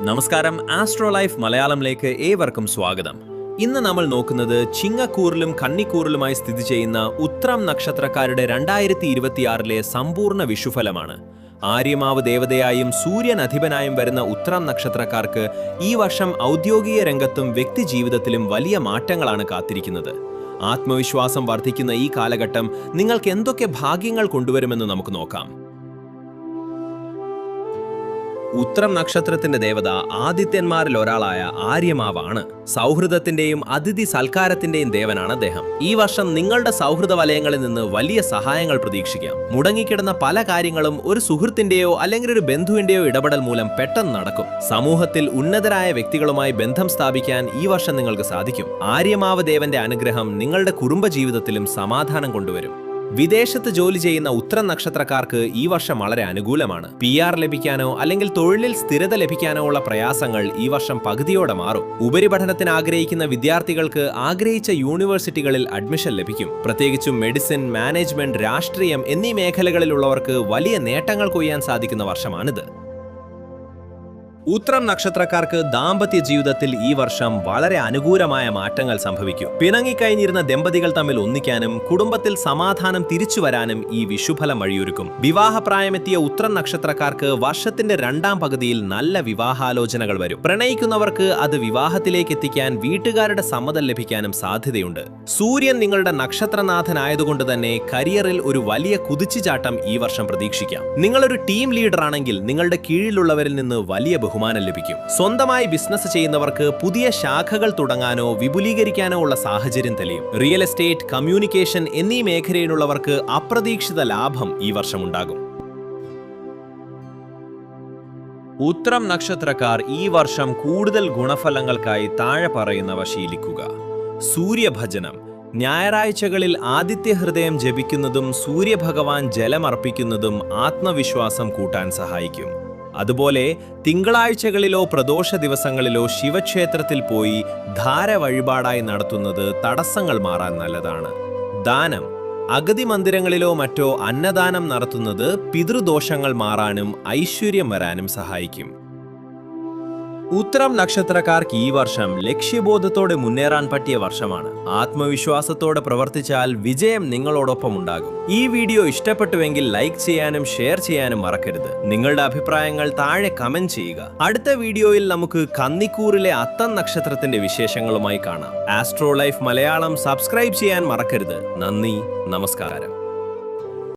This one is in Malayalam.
നമസ്കാരം, ആസ്ട്രോ ലൈഫ് മലയാളത്തിലേക്ക് ഏവർക്കും സ്വാഗതം. ഇന്ന് നമ്മൾ നോക്കുന്നത് ചിങ്ങക്കൂറിലും കന്നിക്കൂറിലുമായി സ്ഥിതി ചെയ്യുന്ന ഉത്രം നക്ഷത്രക്കാരുടെ 2026 സമ്പൂർണ്ണ വിഷുഫലമാണ്. ആര്യമാവ് ദേവതയായും സൂര്യൻ അധിപനായും വരുന്ന ഉത്രം നക്ഷത്രക്കാർക്ക് ഈ വർഷം ഔദ്യോഗിക രംഗത്തും വ്യക്തിജീവിതത്തിലും വലിയ മാറ്റങ്ങളാണ് കാത്തിരിക്കുന്നത്. ആത്മവിശ്വാസം വർദ്ധിക്കുന്ന ഈ കാലഘട്ടം നിങ്ങൾക്ക് എന്തൊക്കെ ഭാഗ്യങ്ങൾ കൊണ്ടുവരുമെന്ന് നമുക്ക് നോക്കാം. ഉത്രം നക്ഷത്രത്തിന്റെ ദേവത ആദിത്യന്മാരിൽ ഒരാളായ ആര്യമാവാണ്. സൗഹൃദത്തിന്റെയും അതിഥി സൽക്കാരത്തിന്റെയും ദേവനാണ് അദ്ദേഹം. ഈ വർഷം നിങ്ങളുടെ സൗഹൃദ വലയങ്ങളിൽ നിന്ന് വലിയ സഹായങ്ങൾ പ്രതീക്ഷിക്കാം. മുടങ്ങിക്കിടന്ന പല കാര്യങ്ങളും ഒരു സുഹൃത്തിന്റെയോ അല്ലെങ്കിൽ ഒരു ബന്ധുവിന്റെയോ ഇടപെടൽ മൂലം പെട്ടെന്ന് നടക്കും. സമൂഹത്തിൽ ഉന്നതരായ വ്യക്തികളുമായി ബന്ധം സ്ഥാപിക്കാൻ ഈ വർഷം നിങ്ങൾക്ക് സാധിക്കും. ആര്യമാവ് ദേവന്റെ അനുഗ്രഹം നിങ്ങളുടെ കുടുംബജീവിതത്തിലും സമാധാനം കൊണ്ടുവരും. വിദേശത്ത് ജോലി ചെയ്യുന്ന ഉത്രം നക്ഷത്രക്കാർക്ക് ഈ വർഷം വളരെ അനുകൂലമാണ്. PR ലഭിക്കാനോ അല്ലെങ്കിൽ തൊഴിലിൽ സ്ഥിരത ലഭിക്കാനോ ഉള്ള പ്രയാസങ്ങൾ ഈ വർഷം പകുതിയോടെ മാറും. ഉപരിപഠനത്തിന് ആഗ്രഹിക്കുന്ന വിദ്യാർത്ഥികൾക്ക് ആഗ്രഹിച്ച യൂണിവേഴ്സിറ്റികളിൽ അഡ്മിഷൻ ലഭിക്കും. പ്രത്യേകിച്ചും മെഡിസിൻ, മാനേജ്മെന്റ്, രാഷ്ട്രീയം എന്നീ മേഖലകളിലുള്ളവർക്ക് വലിയ നേട്ടങ്ങൾ കൊയ്യാൻ സാധിക്കുന്ന വർഷമാണിത്. ഉത്രം നക്ഷത്രക്കാർക്ക് ദാമ്പത്യ ജീവിതത്തിൽ ഈ വർഷം വളരെ അനുകൂലമായ മാറ്റങ്ങൾ സംഭവിക്കും. പിണങ്ങിക്കഴിഞ്ഞിരുന്ന ദമ്പതികൾ തമ്മിൽ ഒന്നിക്കാനും കുടുംബത്തിൽ സമാധാനം തിരിച്ചു വരാനും ഈ വിഷുഫലം വഴിയൊരുക്കും. വിവാഹപ്രായമെത്തിയ ഉത്രം നക്ഷത്രക്കാർക്ക് വർഷത്തിന്റെ രണ്ടാം പകുതിയിൽ നല്ല വിവാഹാലോചനകൾ വരും. പ്രണയിക്കുന്നവർക്ക് അത് വിവാഹത്തിലേക്ക് എത്തിക്കാൻ വീട്ടുകാരുടെ സമ്മതം ലഭിക്കാനും സാധ്യതയുണ്ട്. സൂര്യൻ നിങ്ങളുടെ നക്ഷത്രനാഥനായതുകൊണ്ട് തന്നെ കരിയറിൽ ഒരു വലിയ കുതിച്ചുചാട്ടം ഈ വർഷം പ്രതീക്ഷിക്കാം. നിങ്ങളൊരു ടീം ലീഡർ ആണെങ്കിൽ നിങ്ങളുടെ കീഴിലുള്ളവരിൽ നിന്ന് വലിയ ബഹുമാനം ലഭിക്കും. സ്വന്തമായി ബിസിനസ് ചെയ്യുന്നവർക്ക് പുതിയ ശാഖകൾ തുടങ്ങാനോ വിപുലീകരിക്കാനോ ഉള്ള സാഹചര്യം തെളിയും. റിയൽ എസ്റ്റേറ്റ്, കമ്മ്യൂണിക്കേഷൻ എന്നീ മേഖലയിലുള്ളവർക്ക് അപ്രതീക്ഷിത ലാഭം ഈ വർഷം ഉണ്ടാകും. ഉത്രം നക്ഷത്രക്കാർ ഈ വർഷം കൂടുതൽ ഗുണഫലങ്ങൾക്കായി താഴെ പറയുന്നവ ശീലിക്കുക. സൂര്യഭജനം. ഞായറാഴ്ചകളിൽ ആദിത്യഹൃദയം ജപിക്കുന്നതും സൂര്യഭഗവാൻ ജലമർപ്പിക്കുന്നതും ആത്മവിശ്വാസം കൂട്ടാൻ സഹായിക്കും. അതുപോലെ തിങ്കളാഴ്ചകളിലോ പ്രദോഷ ദിവസങ്ങളിലോ ശിവക്ഷേത്രത്തിൽ പോയി ധാര വഴിപാടായി നടത്തുന്നത് തടസ്സങ്ങൾ മാറാൻ നല്ലതാണ്. ദാനം. അഗതി മന്ദിരങ്ങളിലോ മറ്റോ അന്നദാനം നടത്തുന്നത് പിതൃദോഷങ്ങൾ മാറാനും ഐശ്വര്യം വരാനും സഹായിക്കും. ഉത്രം നക്ഷത്രക്കാർക്ക് ഈ വർഷം ലക്ഷ്യബോധത്തോടെ മുന്നേറാൻ പറ്റിയ വർഷമാണ്. ആത്മവിശ്വാസത്തോടെ പ്രവർത്തിച്ചാൽ വിജയം നിങ്ങളോടൊപ്പം ഉണ്ടാകും. ഈ വീഡിയോ ഇഷ്ടപ്പെട്ടുവെങ്കിൽ ലൈക്ക് ചെയ്യാനും ഷെയർ ചെയ്യാനും മറക്കരുത്. നിങ്ങളുടെ അഭിപ്രായങ്ങൾ താഴെ കമന്റ് ചെയ്യുക. അടുത്ത വീഡിയോയിൽ നമുക്ക് കന്നിക്കൂറിലെ അത്തം നക്ഷത്രത്തിന്റെ വിശേഷങ്ങളുമായി കാണാം. ആസ്ട്രോ ലൈഫ് മലയാളം സബ്സ്ക്രൈബ് ചെയ്യാൻ മറക്കരുത്. നന്ദി, നമസ്കാരം.